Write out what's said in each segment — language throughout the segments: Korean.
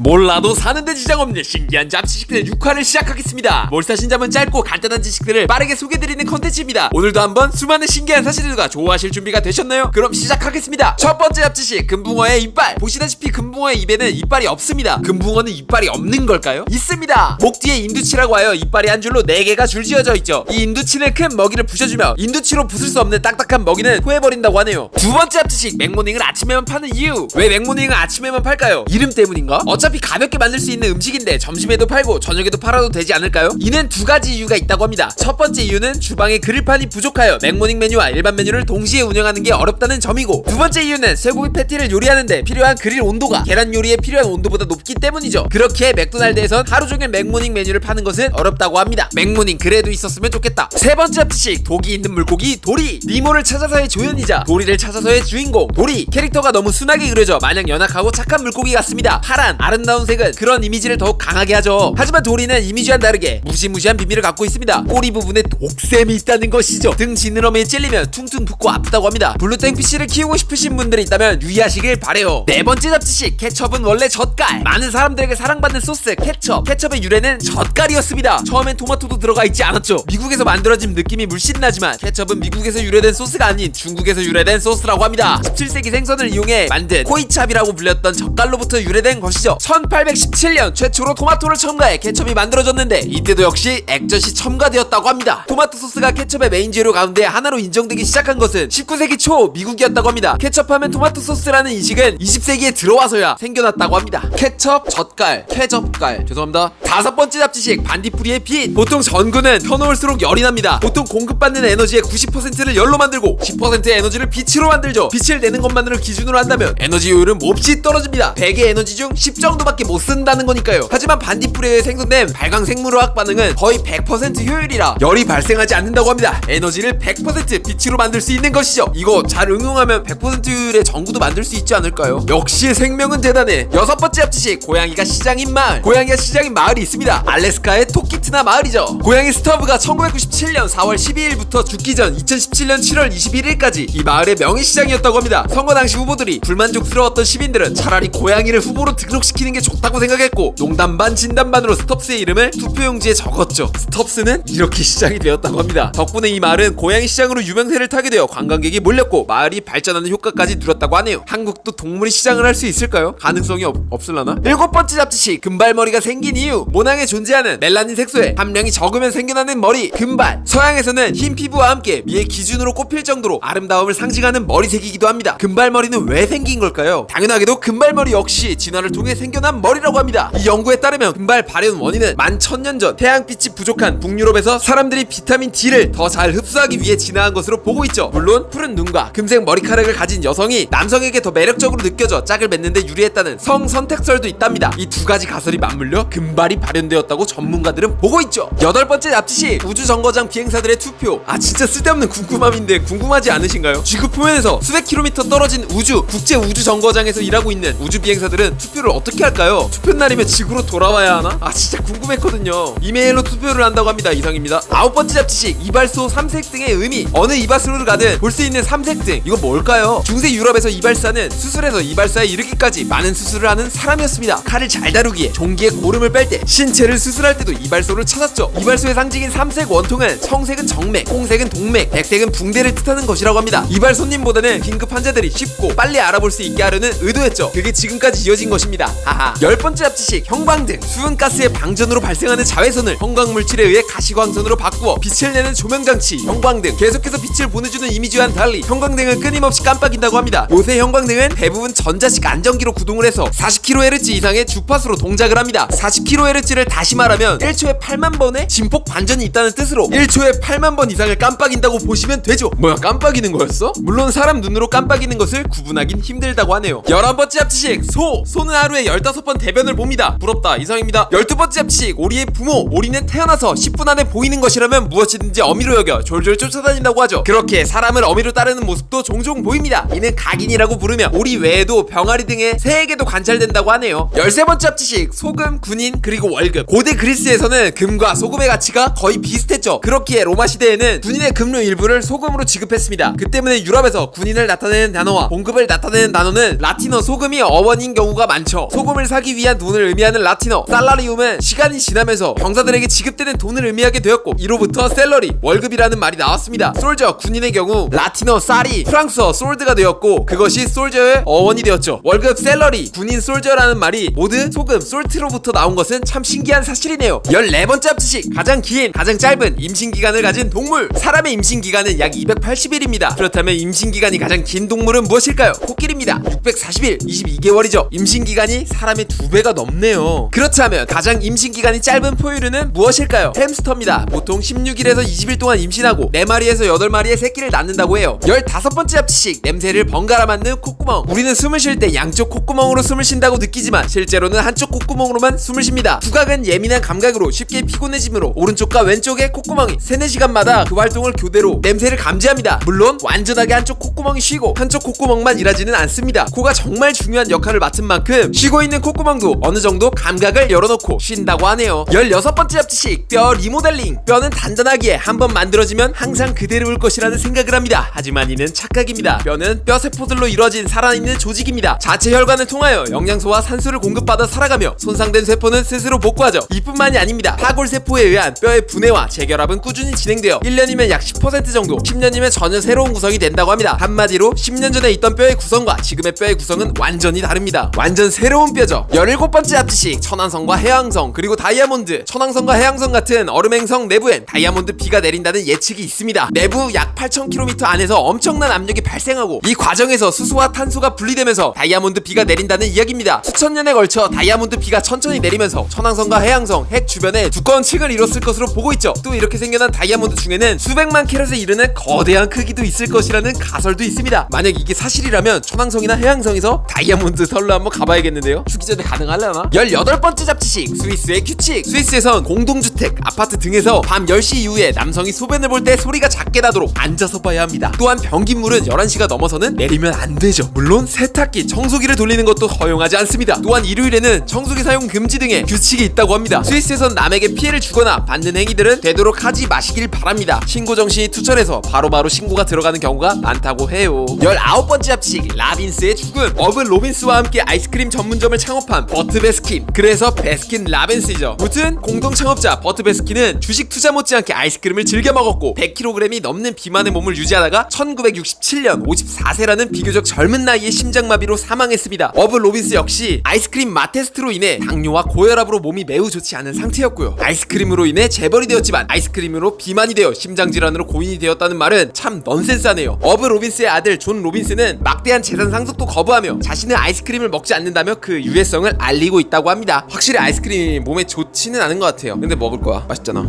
몰라도 사는데 지장없는 신기한 잡지식들 6화를 시작하겠습니다. 몰사신잡은 짧고 간단한 지식들을 빠르게 소개드리는 컨텐츠입니다. 오늘도 한번 수많은 신기한 사실들과 좋아하실 준비가 되셨나요? 그럼 시작하겠습니다. 첫 번째 잡지식, 금붕어의 이빨. 보시다시피 금붕어의 입에는 이빨이 없습니다. 금붕어는 이빨이 없는 걸까요? 있습니다. 목 뒤에 인두치라고 하여 이빨이 한 줄로 4개가 줄지어져 있죠. 이 인두치는 큰 먹이를 부셔주며 인두치로 부술 수 없는 딱딱한 먹이는 토해버린다고 하네요. 두 번째 잡지식, 맥모닝을 아침에만 파는 이유. 왜 맥모닝을 아침에만 팔까요? 이름 때문인가? 어차피 가볍게 만들 수 있는 음식인데 점심에도 팔고 저녁에도 팔아도 되지 않을까요? 이는 두 가지 이유가 있다고 합니다. 첫 번째 이유는 주방에 그릴판이 부족하여 맥모닝 메뉴와 일반 메뉴를 동시에 운영하는 게 어렵다는 점이고, 두 번째 이유는 쇠고기 패티를 요리하는데 필요한 그릴 온도가 계란 요리에 필요한 온도보다 높기 때문이죠. 그렇게 맥도날드에선 하루 종일 맥모닝 메뉴를 파는 것은 어렵다고 합니다. 맥모닝 그래도 있었으면 좋겠다. 세 번째 잡지식, 독이 있는 물고기 도리. 니모를 찾아서의 조연이자 도리를 찾아서의 주인공 도리. 캐릭터가 너무 순하게 그려져 마냥 연약하고 착한 물고기 같습니다. 파란 아름다운 색은 그런 이미지를 더욱 강하게 하죠. 하지만 도리는 이미지와는 다르게 무시무시한 비밀을 갖고 있습니다. 꼬리 부분에 독샘이 있다는 것이죠. 등 지느러미에 찔리면 퉁퉁 붓고 아프다고 합니다. 블루탱 피쉬를 키우고 싶으신 분들이 있다면 유의하시길 바래요. 네 번째 잡지식, 케첩은 원래 젓갈. 많은 사람들에게 사랑받는 소스 케첩. 케첩의 유래는 젓갈이었습니다. 처음엔 토마토도 들어가 있지 않았죠. 미국에서 만들어진 느낌이 물씬 나지만 케첩은 미국에서 유래된 소스가 아닌 중국에서 유래된 소스라고 합니다. 17세기 생선을 이용해 만든 코이찹이라고 불렸던 젓갈로부터 유래된 것이죠. 1817년 최초로 토마토를 첨가해 케첩이 만들어졌는데 이때도 역시 액젓이 첨가되었다고 합니다. 토마토 소스가 케첩의 메인 재료 가운데 하나로 인정되기 시작한 것은 19세기 초 미국이었다고 합니다. 케첩하면 토마토 소스라는 인식은 20세기에 들어와서야 생겨났다고 합니다. 케첩, 젓갈, 케첩갈, 죄송합니다. 다섯 번째 잡지식, 반딧불이의 빛. 보통 전구는 켜놓을수록 열이 납니다. 보통 공급받는 에너지의 90%를 열로 만들고 10%의 에너지를 빛으로 만들죠. 빛을 내는 것만으로 기준으로 한다면 에너지 효율은 몹시 떨어집니다. 100의 에너지 중 10 정도밖에 못 쓴다는 거니까요. 하지만 반딧불에 의해 생성된 발광 생물화학 반응은 거의 100% 효율이라 열이 발생하지 않는다고 합니다. 에너지를 100% 빛으로 만들 수 있는 것이죠. 이거 잘 응용하면 100% 효율의 전구도 만들 수 있지 않을까요? 역시 생명은 대단해. 여섯 번째 잡지식, 고양이가 시장인 마을. 고양이가 시장인 마을이 있습니다. 알래스카의 토키트나 마을이죠. 고양이 스터브가 1997년 4월 12일부터 죽기 전 2017년 7월 21일까지 이 마을의 명예시장이었다고 합니다. 선거 당시 후보들이 불만족스러웠던 시민들은 차라리 고양이를 후보로 등록시키는 게 좋다고 생각했고, 농담 반 진담 반으로 스톱스의 이름을 투표용지에 적었죠. 스톱스는 이렇게 시작이 되었다고 합니다. 덕분에 이 마을은 고양이 시장으로 유명세를 타게 되어 관광객이 몰렸고 마을이 발전하는 효과까지 누렸다고 하네요. 한국도 동물이 시장을 할 수 있을까요? 가능성이 없을라나? 일곱 번째 잡지식, 금발머리가 생긴 이유. 모낭에 존재하는 멜라닌 색소의 함량이 적으면 생겨나는 머리, 금발. 서양에서는 흰 피부와 함께 미의 기준으로 꼽힐 정도로 아름다움을 상징하는 머리색이기도 합니다. 금발머리는 왜 생긴 걸까요? 당연하게도 금발머리 역시 진화를 통해 생겨난 머리라고 합니다. 이 연구에 따르면 금발 발현 원인은 11,000년 전 태양빛이 부족한 북유럽에서 사람들이 비타민 D를 더 잘 흡수하기 위해 진화한 것으로 보고 있죠. 물론 푸른 눈과 금색 머리카락을 가진 여성이 남성에게 더 매력적으로 느껴져 짝을 맺는데 유리했다는 성선택설도 있답니다. 이 두 가지 가설이 맞물려 금발이 발현되었다고 전문가들은 보고 있죠. 여덟 번째 잡지식, 우주정거장 비행사들의 투표. 진짜 쓸데없는 궁금함인데 궁금하지 않으신가요? 지구 표면에서 수백 킬로미터 떨어진 우주 국제 우주정거장에서 일하고 있는 우주 비행사들은 투표를 어떻게 할까요? 투표 날이면 지구로 돌아와야 하나? 진짜 궁금했거든요. 이메일로 투표를 한다고 합니다. 이상입니다. 아홉 번째 잡지식, 이발소 삼색등의 의미. 어느 이발소를 가든 볼 수 있는 삼색등, 이거 뭘까요? 중세 유럽에서 이발사는 수술에서 이발사에 이르기까지 많은 수술을 하는 사람이었습니다. 칼을 잘 다루기에 종기의 고름을 뺄 때, 신체를 수술할 때도 이발소를 찾았죠. 이발소의 상징인 삼색 원통은 청색은 정맥, 홍색은 동맥, 백색은 붕대를 뜻하는 것이라고 합니다. 이발 손님보다는 긴급 환자들이 쉽고 빨리 알아볼 수 있게 하려는 의도였죠. 그게 지금까지 이어진 것입니다. 하하. 열 번째 잡지식, 형광등. 수은가스의 방전으로 발생하는 자외선을 형광물질에 의해 가시광선으로 바꾸어 빛을 내는 조명장치 형광등. 계속해서 빛을 보내주는 이미지와는 달리 형광등은 끊임없이 깜빡인다고 합니다. 요새 형광등은 대부분 전자식 안전기로 구동을 해서 40kHz 이상의 주파수로 동작을 합니다. 40kHz를 다시 말하면 1초에 8만 번의 진폭 반전이 있다는 뜻으로 1초에 8만 번 이상을 깜빡인다고 보시면 되죠. 뭐야, 깜빡이는 거였어? 물론 사람 눈으로 깜빡이는 것을 구분하긴 힘들다고 하네요. 11번째 잡지식, 소는 하루에 15번 대변을 봅니다. 부럽다. 이상입니다. 12번째 잡지식, 오리의 부모. 오리는 태어나서 10분 안에 보이는 것이라면 무엇이든지 어미로 여겨 졸졸 쫓아다닌다고 하죠. 그렇게 사람을 어미로 따르는 모습도 종종 보입니다. 이는 각인이라고 부르며 오리 외에도 병아리 등의 새에게도 관찰된다고 하네요. 13번째 잡지식, 소금, 군인, 그리고 월급. 고대 그리스에서는 금과 소금의 가치가 거의 비슷했죠. 그렇기에 로마 시대에는 군인의 급료 일부를 소금으로 지급했습니다. 그 때문에 유럽에서 군인을 나타내는 단어와 봉급을 나타내는 단어는 라틴어 소금이 어원인 경우가 많죠. 소금 소금을 사기 위한 돈을 의미하는 라틴어 살라리움은 시간이 지나면서 병사들에게 지급되는 돈을 의미하게 되었고, 이로부터 셀러리, 월급이라는 말이 나왔습니다. 솔저, 군인의 경우 라틴어 쌀이 프랑스어 솔드가 되었고, 그것이 솔저의 어원이 되었죠. 월급 셀러리, 군인 솔저라는 말이 모두 소금 솔트로부터 나온 것은 참 신기한 사실이네요. 14번째 합치식, 가장 긴, 가장 짧은 임신기간을 가진 동물. 사람의 임신기간은 약 280일입니다. 그렇다면 임신기간이 가장 긴 동물은 무엇일까요? 코끼리입니다. 640일, 22개월이죠. 임신기간이 사람의 2배가 넘네요. 그렇다면 가장 임신기간이 짧은 포유류는 무엇일까요? 햄스터입니다. 보통 16일에서 20일 동안 임신하고 4마리에서 8마리의 새끼를 낳는다고 해요. 15번째 합치식, 냄새를 번갈아 맡는 콧구멍. 우리는 숨을 쉴 때 양쪽 콧구멍으로 숨을 쉰다고 느끼지만 실제로는 한쪽 콧구멍으로만 숨을 쉽니다. 두각은 예민한 감각으로 쉽게 피곤해지므로 오른쪽과 왼쪽의 콧구멍이 3-4시간마다 그 활동을 교대로 냄새를 감지합니다. 물론 완전하게 한쪽 콧구멍이 쉬고 한쪽 콧구멍만 일하지는 않습니다. 코가 정말 중요한 역할을 맡은 만큼 쉬고 있는 콧구멍도 어느 정도 감각을 열어놓고 쉰다고 하네요. 16번째 합치식, 뼈 리모델링. 뼈는 단단하기에 한번 만들어지면 항상 그대로일 것이라는 생각을 합니다. 하지만 이는 착각입니다. 뼈는 뼈세포들로 이루어진 살아있는 조직입니다. 자체 혈관을 통하여 영양소와 산소를 공급받아 살아가며 손상된 세포는 스스로 복구하죠. 이뿐만이 아닙니다. 파골세포에 의한 뼈의 분해와 재결합은 꾸준히 진행되어 1년이면 약 10% 정도, 10년이면 전혀 새로운 구성이 된다고 합니다. 한마디로 10년 전에 있던 뼈의 구성과 지금의 뼈의 구성은 완전히 다릅니다. 완전 새로운 뼈죠. 17번째 합치식, 천왕성과 해왕성 그리고 다이아몬드. 천왕성과 해왕성 같은 얼음행성 내부엔 다이아몬드 비가 내린다는 예측이 있습니다. 내부 약 8,000km 안에서 엄청난 압력이 발생하고, 이 과정에서 수소와 탄소가 분리되면서 다이아몬드 비가 내린다는 이야기입니다. 수천 년에 걸쳐 다이아몬드 비가 천천히 내리면서 천왕성과 해왕성 핵 주변에 두꺼운 층을 이뤘을 것으로 보고 있죠. 또 이렇게 생겨난 다이아몬드 중에는 수백만 캐럿에 이르는 거대한 크기도 있을 것이라는 가설도 있습니다. 만약 이게 사실이라면 천왕성이나 해왕성에서 다이아몬드 털러 한번 가봐야겠는데요. 죽기 전에 가능하려나? 18번째 잡지식, 스위스의 규칙. 스위스에선 공동주택, 아파트 등에서 밤 10시 이후에 남성이 소변을 볼 때 소리가 작게 나도록 앉아서 봐야 합니다. 또한 변기물은 11시가 넘어서는 내리면 안 되죠. 물론 세탁기, 청소기를 돌리는 것도 허용하지 않습니다. 또한 일요일에는 청소기 사용 금지 등의 규칙이 있다고 합니다. 스위스에선 남에게 피해를 주거나 받는 행위들은 되도록 하지 마시길 바랍니다. 신고 정신이 투철해서 바로바로 신고가 들어가는 경우가 많다고 해요. 19번째 합치식, 라빈스의 죽음. 어브 로빈스와 함께 아이스크림 전문점을 창업한 버트 베스킨, 그래서 베스킨 라빈스이죠. 무튼 공동 창업자 버트 베스킨은 주식 투자 못지않게 아이스크림을 즐겨 먹었고 100kg이 넘는 비만의 몸을 유지하다가 1967년 54세라는 비교적 젊은 나이에 심장마비로 사망했습니다. 어브 로빈스 역시 아이스크림 맛 테스트로 인해 당뇨와 고혈압으로 몸이 매우 좋지 않은 상태였고요. 아이스크림으로 인해 재벌이 되었지만 아이스크림으로 비만이 되어 심장질환으로 고인이 되었다는 말은 참 넌센스하네요. 어브 로빈스의 아들 존 로빈스는 막대한 재산 상속도 거부하며 자신은 아이스크림을 먹지 않는다며 그 유해성을 알리고 있다고 합니다. 확실히 아이스크림이 몸에 좋지는 않은 것 같아요. 근데 먹을 거야. 맛있잖아.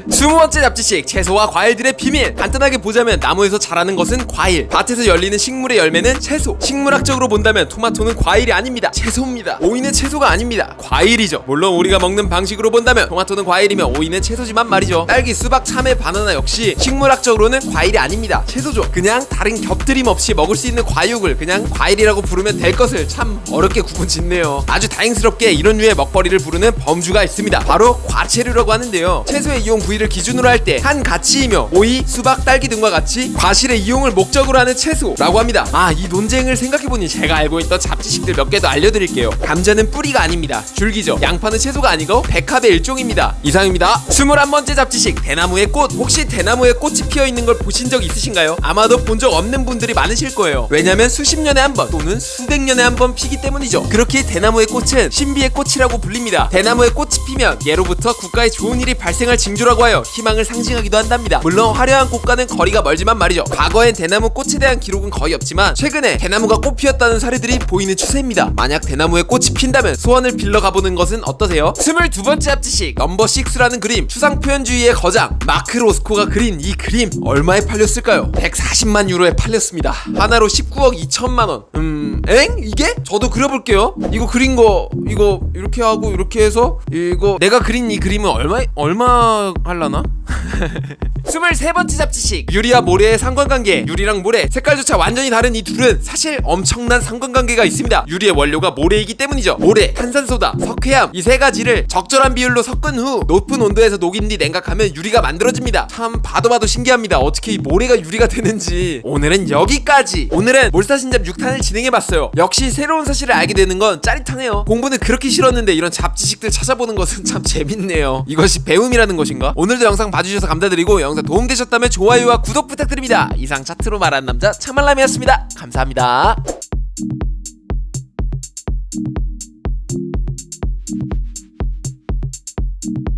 20번째 잡지식, 채소와 과일들의 비밀. 간단하게 보자면 나무에서 자라는 것은 과일, 밭에서 열리는 식물의 열매는 채소. 식물학적으로 본다면 토마토는 과일이 아닙니다. 채소입니다. 오이는 채소가 아닙니다. 과일이죠. 물론 우리가 먹는 방식으로 본다면 토마토는 과일이며 오이는 채소지만 말이죠. 딸기, 수박, 참외, 바나나 역시 식물학적으로는 과일이 아닙니다. 채소죠. 그냥 다른 겹들임 없이 먹을 수 있는 과육을 그냥 과일이라고 부르면 될 것을 참 어렵게 구분짓네요. 아주 다행스럽게 이런 류의 먹거리를 부르는 범주가 있습니다. 바로 과채류라고 하는데요. 채소의 이용 부위를 기준으로 할 때 한 가치이며 오이, 수박, 딸기 등과 같이 과실의 이용을 목적으로 하는 채소라고 합니다. 이 논쟁을 생각해보니 제가 알고 있던 잡지식들 몇 개 더 알려드릴게요. 감자는 뿌리가 아닙니다. 줄기죠. 양파는 채소가 아니고 백합의 일종입니다. 이상입니다. 21번째 잡지식, 대나무의 꽃. 혹시 대나무에 꽃이 피어있는 걸 보신 적 있으신가요? 아마도 본 적 없는 분들이 많으실 거예요. 왜냐면 수십 년에 한 번 또는 수백 년에 한 번 피기 때문이죠. 그렇게 대나무의 꽃은 신비의 꽃이라고 불립니다. 대나무의 꽃이 피면 예로부터 국가에 좋은 일이 발생할 징조라고 하여 희망을 상징하기도 한답니다. 물론 화려한 꽃과는 거리가 멀지만 말이죠. 과거엔 대나무 꽃에 대한 기록은 거의 없지만 최근에 대나무가 꽃 피었다는 사례들이 보이는 추세입니다. 만약 대나무에 꽃이 핀다면 소원을 빌러 가보는 것은 어떠세요? 22번째 합지식, 넘버 6라는 그림. 추상표현주의의 거장 마크 로스코가 그린 이 그림 얼마에 팔렸을까요? 140만 유로에 팔렸습니다. 하나로 19억 2천만 원. 이게? 저도 그려볼게요. 이거 그린 거 이거 이렇게 하고 이렇게 해서 이거 내가 그린 이 그림은 얼마 할라나? 23번째 잡지식, 유리와 모래의 상관관계. 유리랑 모래, 색깔조차 완전히 다른 이 둘은 사실 엄청난 상관관계가 있습니다. 유리의 원료가 모래이기 때문이죠. 모래, 탄산소다, 석회암, 이 세 가지를 적절한 비율로 섞은 후 높은 온도에서 녹인 뒤 냉각하면 유리가 만들어집니다. 참 봐도 신기합니다. 어떻게 이 모래가 유리가 되는지. 오늘은 여기까지. 오늘은 몰사신잡 6탄을 진행해봤어요. 역시 새로운 사실을 알게 되는 건 짜릿하네요. 공부는 그렇게 싫었는데 이런 잡지식들 찾아보는 것은 참 재밌네요. 이것이 배움이라는 것인가? 오늘도 영상 봐주셔서 감사드리고, 영상 도움되셨다면 좋아요와 구독 부탁드립니다. 이상 차트로 말하는 남자 차말람이었습니다. 감사합니다.